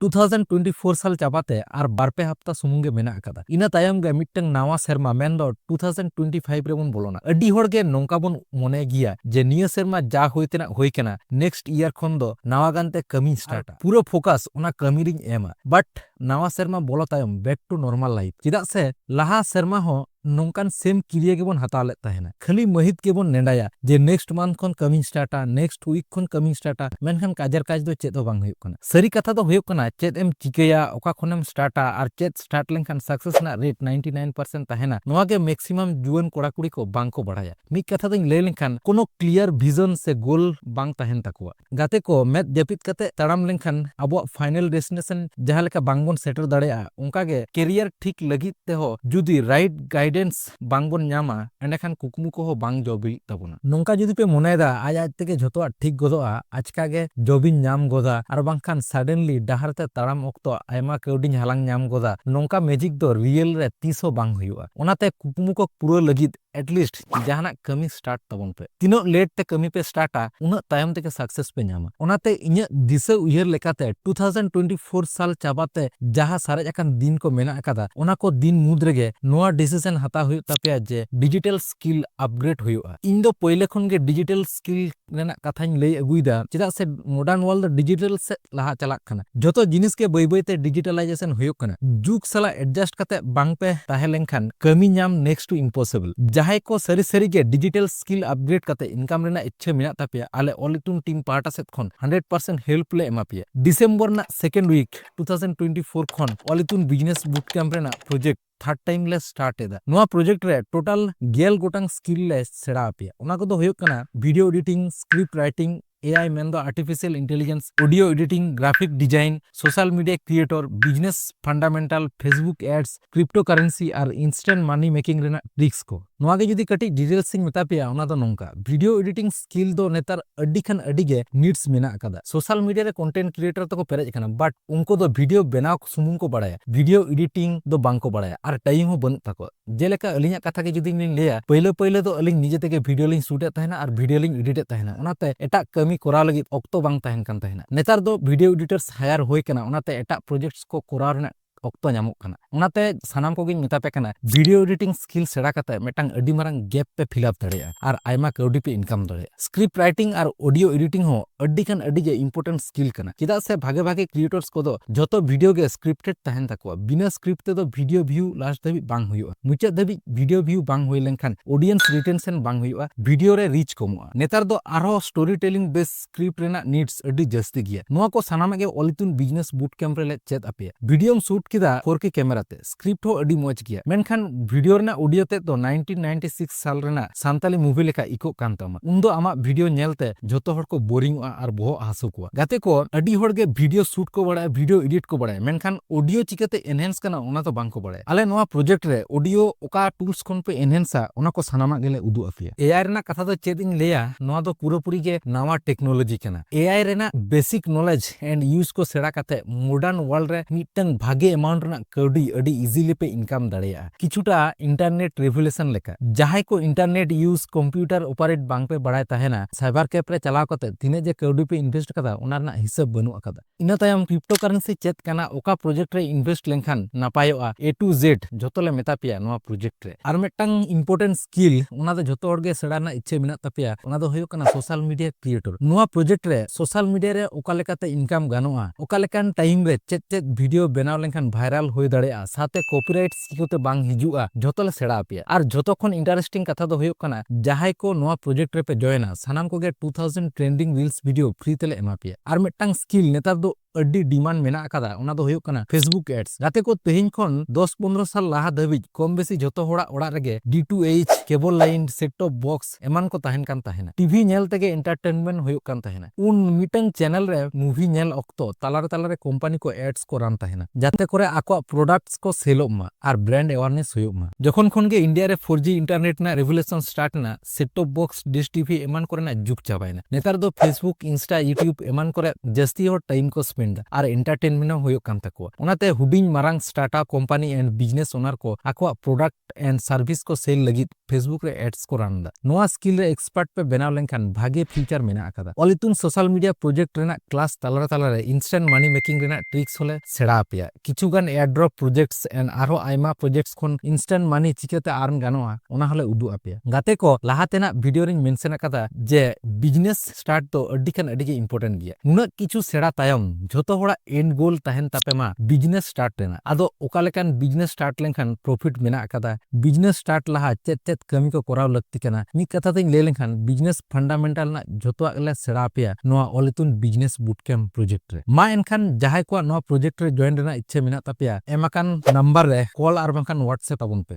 2024 साल चाबाते आर बारपे हफ्ता सुमुंग गे मेना अकादा इना तायम गे मिट्टंग नावा सेरमा मेन दो 2025 रे बन बोलोना अड्डी होड़ गे नोंका बन मोने गिया जे निया सेरमा जा होइतेना होई केना नेक्स्ट ईयर खन दो नावा गानते कमी स्टार्टा पूरा फोकस ओना कमी रिंग एमा बट नावा सेरमा बोलो तायम बैक टू नॉर्मल लाइफ चिदा से लहा सेरमा हो नोंकान सेम क्रिया गेबन हताव लेत ताहेना खाली महित गेबन नेडाया जे नेक्स्ट मंथ खन कमी स्टार्टा नेक्स्ट वीक खन कमी स्टार्टा मेनखान काजर काज दो चेद हो बांग हुयुग कना सरी कथा दो हुयुग कना चेद एम चिकेया ओका खनेम स्टार्टा आर चेद स्टार्ट लेनखान सक्सेस ना रेट 99% ताहेना नोवा गे मैक्सिमम जुवन कोड़ा कुड़ी को बांग को बढ़ाया मिक कथा दों ले लेनखान कोनो क्लियर विजन से गोल बांग ताहेन ताकुआ गाते को मेद जपित कते तड़ाम लेनखान अबो फाइनल डेस्टिनेशन जहां लेका बांगबन सेटर दाड़ेया उनका गे कैरियर ठीक लगित ते हो जुदी राइट गाइडेंस बांगबन न्यामा एंडेखान कुकमु को हो बांग जॉबी तबुना नोंका जुदी पे मोनेदा आज आज तेगे झोतोआ ठीक गोदोआ आजका गे जॉबी न्याम गोदा आर बांगखान सडनली डाहरते ताड़ाम ओक्तो आयमा कौडिन हालांग न्याम गोदा नोंका मैजिक दो रियल रे तीसो बांग हुयुआ ओनाते कुकमु को पूरा लगित एटलिस्ट जहाना कमी स्टार्ट तबन पे तीनो लेट ते कमी पे स्टार्टा उना तायम ते सक्सेस पे न्यामा ओनाते इnya दिसे उयहर लेकाते 2024 साल चाबाते जहां सारे अकान दिन को मेना अकादा ओना को दिन मुद रेगे नोआ डिसीजन हता हुयु तापेया जे डिजिटल स्किल अपग्रेड हुयुआ इन दो पहिले खन गे डिजिटल स्किल रेना कथाñ लई अगुइदा चिदा से मॉडर्न वर्ल्ड डिजिटल से लहा चलाक खाना जतो जिनिस के बई बई ते डिजिटलाइजेशन हुयुक खाना जुग सला एडजस्ट कते बांग पे ताहे लेनखान कमी न्याम नेक्स्ट टू इम्पॉसिबल जहां को सरी सरी के डिजिटल स्किल अपग्रेड कते इनकम रेना इच्छा मेना तापेया आले ओलिटुन टीम पार्टा सेट खन 100% हेल्प ले एमा पिया डिसेंबर ना सेकेंड वीक 2024 खन ओलिटुन बिजनेस बूट कैंप रेना प्रोजेक्ट थर्ड टाइम ले स्टार्ट एदा नोआ प्रोजेक्ट रे टोटल गेल गोटांग स्किल ले सेड़ा पिया ओना को दो हुयुक कना video editing script writing AI मेन दो artificial intelligence audio editing graphic design social media creator business fundamental Facebook ads crypto currency और इंस्टेंट मनी मेकिंग रेना ट्रिक्स को नोआ गे जुदी कटी डिटेल्स सिंग मेता पिया ओना दो नोंका वीडियो एडिटिंग स्किल दो नेतार अड्डी खान अड्डी गे नीड्स मेना अकादा सोशल मीडिया रे कंटेंट क्रिएटर तो को पेरेज कना बट उनको दो वीडियो बनाव सुमुंग को बड़ाया वीडियो एडिटिंग दो बांग को बड़ाया और टाइम हो बन ताको जेलेका अलिया कथा के जुदी लिन लेया पहिले पहिले तो अलिंग निजे तेगे वीडियो लिंग शूट ए ताहेना और वीडियो लिंग एडिट ए ताहेना ओनाते एटा कमी कोराव लगी ऑक्तो बांग ताहेन कान ताहेना नेतार दो वीडियो एडिटर्स हायर होय कना ओनाते एटा प्रोजेक्ट्स को कोराव रेना ऑक्तो ᱧᱟᱢᱚᱜ ᱠᱟᱱᱟ ᱚᱱᱟᱛᱮ ᱥᱟᱱᱟᱢ ᱠᱚᱜᱤᱧ ᱢᱮᱛᱟ ᱯᱮ ᱠᱟᱱᱟ वीडियो एडिटिंग स्किल सेड़ा ᱠᱟᱛᱮ ᱢᱤᱫᱴᱟᱝ ᱟᱹᱰᱤ ᱢᱟᱨᱟᱝ ᱜᱮᱯ ᱯᱮ ᱯᱷᱤᱞᱟᱯ ᱫᱟᱲᱮᱭᱟᱜᱼᱟ ᱟᱨ ᱟᱭᱢᱟ ᱠᱟᱹᱣᱰᱤ ᱯᱮ ᱤᱱᱠᱟᱢ ᱫᱟᱲᱮᱭᱟᱜᱼᱟ स्क्रिप्ट राइटिंग और ऑडियो एडिटिंग हो अड्डी खान अड्डी गे इंपोर्टेंट स्किल कना चिदा से भागे भागे क्रिएटर्स को दो जतो वीडियो गे स्क्रिप्टेड तहन तकवा बिना स्क्रिप्ट ते दो वीडियो व्यू लास्ट धबी बांग हुयुआ मुचाद धबी वीडियो व्यू बांग हुई लेनखान ऑडियंस रिटेंशन बांग हुयुआ वीडियो रे रीच कमुआ नेतार दो आरो स्टोरी टेलिंग बेस स्क्रिप्ट रेना नीड्स अड्डी जस्ती गिया नोआ को सानामा गे ओलितुन बिजनेस बूट कैंप रे ले चेद अपिया वीडियो शूट किदा 4K कैमरा ते स्क्रिप्ट हो अड्डी मौज गिया मेनखान वीडियो रेना ऑडियो ते तो 1996 साल रेना सांताली मूवी लेका इको कान तमा उन दो आमा वीडियो नेलते जतो हर को बोरिंग और बोह हासु को गाते को अड्डी हर गे वीडियो शूट को बड़ा वीडियो एडिट को बड़ा मेनखान ऑडियो चिकाते एनहेंस कना ओना तो बांग को बड़ा आले नोआ प्रोजेक्ट रे ऑडियो ओका टूल्स कोन पे एनहेंसा ओना को सानामा गेले उदु अफिया एआई रेना कथा दो चेदिंग लेया नोआ दो पूरापूरी गे नावा टेक्नोलॉजी कना एआई रेना बेसिक नॉलेज एंड यूज को सेड़ा काते मॉडर्न वर्ल्ड रे मिटन भागे अमाउंट रेना कौडी अड्डी इजीली पे इनकम दाड़ेया किछुटा इंटरनेट रेवोल्यूशन लेका जहां को इंटरनेट यूज कंप्यूटर ऑपरेट बांग पे बड़ाय ताहेना साइबर कैफ रे चलाव कते तिने जे कौडी पे इन्वेस्ट कदा ओना रना हिसाब बनु अकदा इना तायम क्रिप्टो करेंसी चेत कना ओका प्रोजेक्ट रे इन्वेस्ट लेनखान नापायोआ A to Z जतो ले मेता पिया नोआ प्रोजेक्ट रे आर मेटंग इंपोर्टेंट स्किल ओना दो जतो हर गे सेड़ा ना इच्छा मेना तापिया ओना दो होयो कना सोशल मीडिया क्रिएटर नोआ प्रोजेक्ट रे सोशल मीडिया रे ओका लेकाते इनकम गानोआ ओका लेकान टाइम रे चेत चेत वीडियो बनाव लेनखान वायरल होय दाड़ेया साथे कॉपीराइट सिकोते बांग हिजुआ जतो ले सेड़ा पिया आर जतो खन इंटरेस्टिंग कथा दो होयो कना जहाय को नोआ प्रोजेक्ट रे पे जॉइना सानाम को गे 2000 ट्रेंडिंग रील्स वीडियो फ्री तेले एमा पिया आर मेटंग स्किल नेतार दो अड्डी डिमांड मेना अकादा ओना दो होयो कना फेसबुक एड्स गाते को तेहिन खन 10-15 साल लाहा दबिज कम बेसी जतो होड़ा ओड़ा रेगे D2H cable line set top box एमान को ताहेन कान ताहेना टीवी नेल तेगे एंटरटेनमेंट होयो कान ताहेना उन मिटंग चैनल रे मूवी नेल ऑक्तो तालारे तालारे कंपनी को एड्स को रान ताहेना जाते को ᱠᱚᱨᱮ ᱟᱠᱚᱣᱟᱜ ᱯᱨᱚᱰᱟᱠᱴᱥ ᱠᱚ ᱥᱮᱞᱚᱜ ᱢᱟ ᱟᱨ ᱵᱨᱮন্ড ᱮᱣᱟᱨᱱᱮᱥ ᱦᱩᱭᱩᱜ ᱢᱟ। ᱡᱚᱠᱷᱚᱱ ᱠᱷᱚᱱ ᱜᱮ ᱤᱱᱰᱤया ᱨᱮ 4G ᱤᱱᱴᱟᱨᱱᱮᱴ ᱨᱮᱱᱟᱜ ᱨᱮভᱩᱞᱮᱥᱚᱱ ᱥᱴᱟर्ट ᱮᱱᱟ, set top box dish TV एमान कोरेनाग जुग चाबायना। नेतार दो फेसबुक इंस्टा यूट्यूब एमान कोरे जस्ती और टाइम को स्पेंड दा और एंटरटेनमेंट होयो कान तकोआ। ओनाते हुडिंग मारांग startup company and business owner को आकोआ प्रोडक्ट एंड सर्विस को सेल लगित फेसबुक रे एड्स को रान दा। नोआ स्किल रे एक्सपर्ट पे बनाव लेनखान भागे फ्यूचर मेना आकादा। ऑलितुन सोशल मीडिया प्रोजेक्ट रेना क्लास तालारे इंस्टेंट मनी मेकिंग रेना ट्रिक्स होले सेड़ा आपेया। किछुगान एयर ड्रॉप प्रोजेक्ट्स एंड आरो आयमा प्रोजेक्ट्स खन इंस्टेंट मनी चिकाते आर्न गानोआ ओना होले उदु आपेया। गाते को लाहातेना वीडियो रिंग मेंशन आकादा जे बिजनेस स्टार्ट तो अड्डीखान अड्डीगे इंपोर्टेंट गिया। नुनाक किछु सेड़ा तायम झोतो होड़ा एंड गोल ताहेन तापेमा बिजनेस स्टार्ट रेना। आदो ओका लेकान बिजनेस स्टार्ट लेनखान प्रॉफिट मेना आकादा, बिजनेस स्टार्ट लाहा चेत कमी को कराव लगती कना। मिद कथा तेñ ले लेनखान बिजनेस फंडामेंटल ना झोतोआग ले सेड़ा आपेया नोआ ऑलितुन बिजनेस बूट कैंप प्रोजेक्ट रे। मा एनखान जहाय को नोआ प्रोजेक्ट रे जॉइन रेना इच्छा मेना तापेया एमाकान नंबर रे कॉल आर बांखान व्हाट्सएप ताबोन पे।